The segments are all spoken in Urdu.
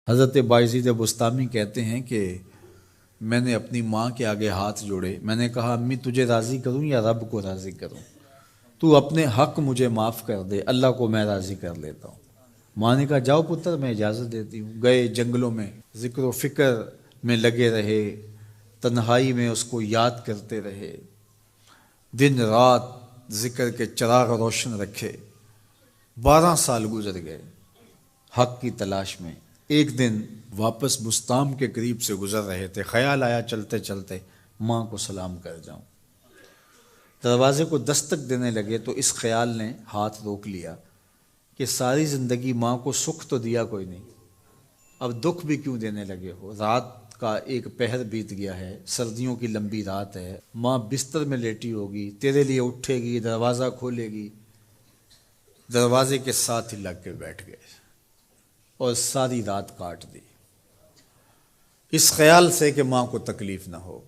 حضرت بایزید بستامی کہتے ہیں کہ میں نے اپنی ماں کے آگے ہاتھ جوڑے، میں نے کہا امی تجھے راضی کروں یا رب کو راضی کروں؟ تو اپنے حق مجھے معاف کر دے، اللہ کو میں راضی کر لیتا ہوں۔ ماں نے کہا جاؤ پتر میں اجازت دیتی ہوں۔ گئے جنگلوں میں ذکر و فکر میں لگے رہے، تنہائی میں اس کو یاد کرتے رہے، دن رات ذکر کے چراغ روشن رکھے۔ 12 سال گزر گئے حق کی تلاش میں۔ ایک دن واپس بستام کے قریب سے گزر رہے تھے، خیال آیا چلتے چلتے ماں کو سلام کر جاؤں۔ دروازے کو دستک دینے لگے تو اس خیال نے ہاتھ روک لیا کہ ساری زندگی ماں کو سکھ تو دیا کوئی نہیں، اب دکھ بھی کیوں دینے لگے ہو؟ رات کا ایک پہر بیت گیا ہے، سردیوں کی لمبی رات ہے، ماں بستر میں لیٹی ہوگی، تیرے لیے اٹھے گی، دروازہ کھولے گی۔ دروازے کے ساتھ ہی لگ کے بیٹھ گئے اور ساری رات کاٹ دی، اس خیال سے کہ ماں کو تکلیف نہ ہو۔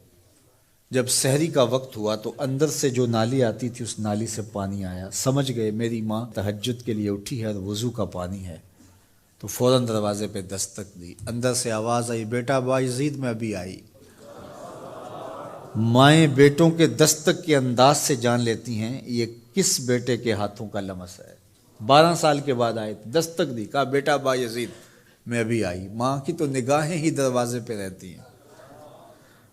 جب سحری کا وقت ہوا تو اندر سے جو نالی آتی تھی اس نالی سے پانی آیا، سمجھ گئے میری ماں تہجد کے لیے اٹھی ہے اور وضو کا پانی ہے، تو فوراً دروازے پہ دستک دی۔ اندر سے آواز آئی بیٹا بایزید میں ابھی آئی۔ مائیں بیٹوں کے دستک کے انداز سے جان لیتی ہیں یہ کس بیٹے کے ہاتھوں کا لمس ہے۔ 12 سال کے بعد آئے، دستک دی، کہا بیٹا بایزید میں ابھی آئی۔ ماں کی تو نگاہیں ہی دروازے پہ رہتی ہیں۔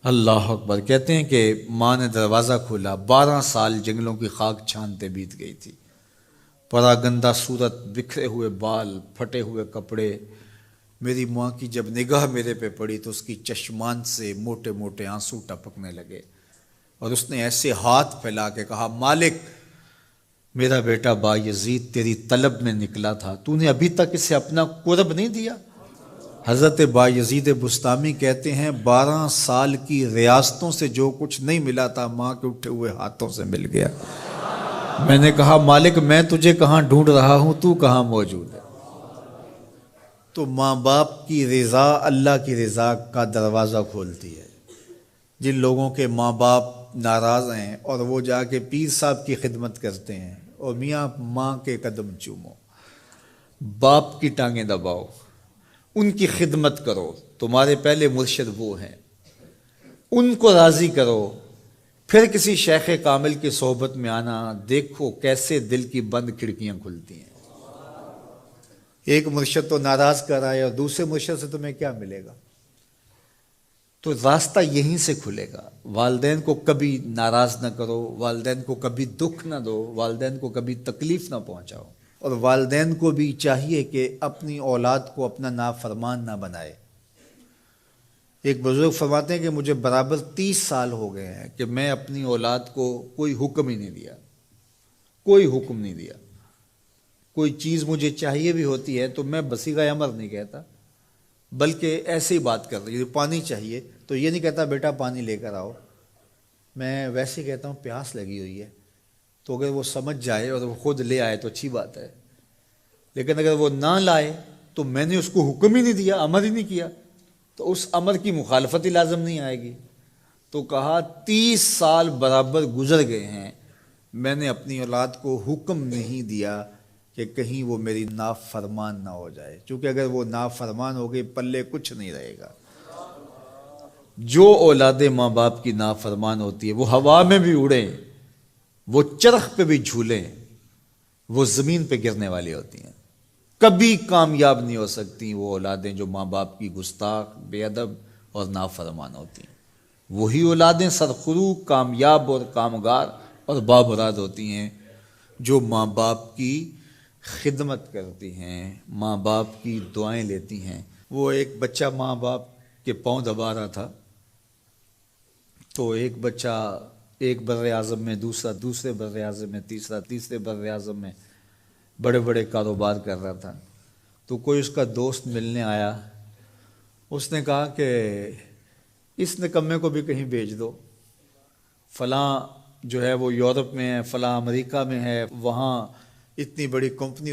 اللہ اکبر۔ کہتے ہیں کہ ماں نے دروازہ کھولا، 12 سال جنگلوں کی خاک چھانتے بیت گئی تھی، پراگندہ صورت، بکھرے ہوئے بال، پھٹے ہوئے کپڑے۔ میری ماں کی جب نگاہ میرے پہ پڑی تو اس کی چشمان سے موٹے موٹے آنسو ٹپکنے لگے، اور اس نے ایسے ہاتھ پھیلا کے کہا مالک میرا بیٹا بایزید تیری طلب میں نکلا تھا، تو نے ابھی تک اسے اپنا قرب نہیں دیا۔ حضرت بایزید بستامی کہتے ہیں 12 سال کی ریاستوں سے جو کچھ نہیں ملا تھا ماں کے اٹھے ہوئے ہاتھوں سے مل گیا۔ میں نے کہا مالک میں تجھے کہاں ڈھونڈ رہا ہوں، تو کہاں موجود ہے؟ تو ماں باپ کی رضا اللہ کی رضا کا دروازہ کھولتی ہے۔ جن لوگوں کے ماں باپ ناراض ہیں اور وہ جا کے پیر صاحب کی خدمت کرتے ہیں، اور میاں ماں کے قدم چومو، باپ کی ٹانگیں دباؤ، ان کی خدمت کرو، تمہارے پہلے مرشد وہ ہیں، ان کو راضی کرو، پھر کسی شیخ کامل کی صحبت میں آنا، دیکھو کیسے دل کی بند کھڑکیاں کھلتی ہیں۔ ایک مرشد تو ناراض کر آئے اور دوسرے مرشد سے تمہیں کیا ملے گا؟ تو راستہ یہیں سے کھلے گا۔ والدین کو کبھی ناراض نہ کرو، والدین کو کبھی دکھ نہ دو، والدین کو کبھی تکلیف نہ پہنچاؤ، اور والدین کو بھی چاہیے کہ اپنی اولاد کو اپنا نافرمان نہ بنائے۔ ایک بزرگ فرماتے ہیں کہ مجھے برابر 30 سال ہو گئے ہیں کہ میں اپنی اولاد کو کوئی حکم ہی نہیں دیا، کوئی حکم نہیں دیا۔ کوئی چیز مجھے چاہیے بھی ہوتی ہے تو میں بصیغہ امر نہیں کہتا، بلکہ ایسے ہی بات کر رہی ہوں۔ پانی چاہیے تو یہ نہیں کہتا بیٹا پانی لے کر آؤ، میں ویسے ہی کہتا ہوں پیاس لگی ہوئی ہے، تو اگر وہ سمجھ جائے اور وہ خود لے آئے تو اچھی بات ہے، لیکن اگر وہ نہ لائے تو میں نے اس کو حکم ہی نہیں دیا، امر ہی نہیں کیا، تو اس امر کی مخالفت ہی لازم نہیں آئے گی۔ تو کہا 30 سال برابر گزر گئے ہیں، میں نے اپنی اولاد کو حکم نہیں دیا کہ کہیں وہ میری نافرمان نہ ہو جائے، چونکہ اگر وہ نافرمان ہو گئی پلے کچھ نہیں رہے گا۔ جو اولاد ماں باپ کی نافرمان ہوتی ہے وہ ہوا میں بھی اڑیں، وہ چرخ پہ بھی جھولیں، وہ زمین پہ گرنے والی ہوتی ہیں، کبھی کامیاب نہیں ہو سکتی وہ اولادیں جو ماں باپ کی گستاخ، بے ادب اور نافرمان ہوتی ہیں۔ وہی اولادیں سرخرو، کامیاب اور کامگار اور بامراد ہوتی ہیں جو ماں باپ کی خدمت کرتی ہیں، ماں باپ کی دعائیں لیتی ہیں۔ وہ ایک بچہ ماں باپ کے پاؤں دبا رہا تھا، تو ایک بچہ ایک بر اعظم میں، دوسرا دوسرے بر اعظم میں، تیسرا تیسرے بر اعظم میں بڑے بڑے کاروبار کر رہا تھا۔ تو کوئی اس کا دوست ملنے آیا، اس نے کہا کہ اس نکمے کو بھی کہیں بھیج دو، فلاں جو ہے وہ یورپ میں ہے، فلاں امریکہ میں ہے، وہاں اتنی بڑی کمپنی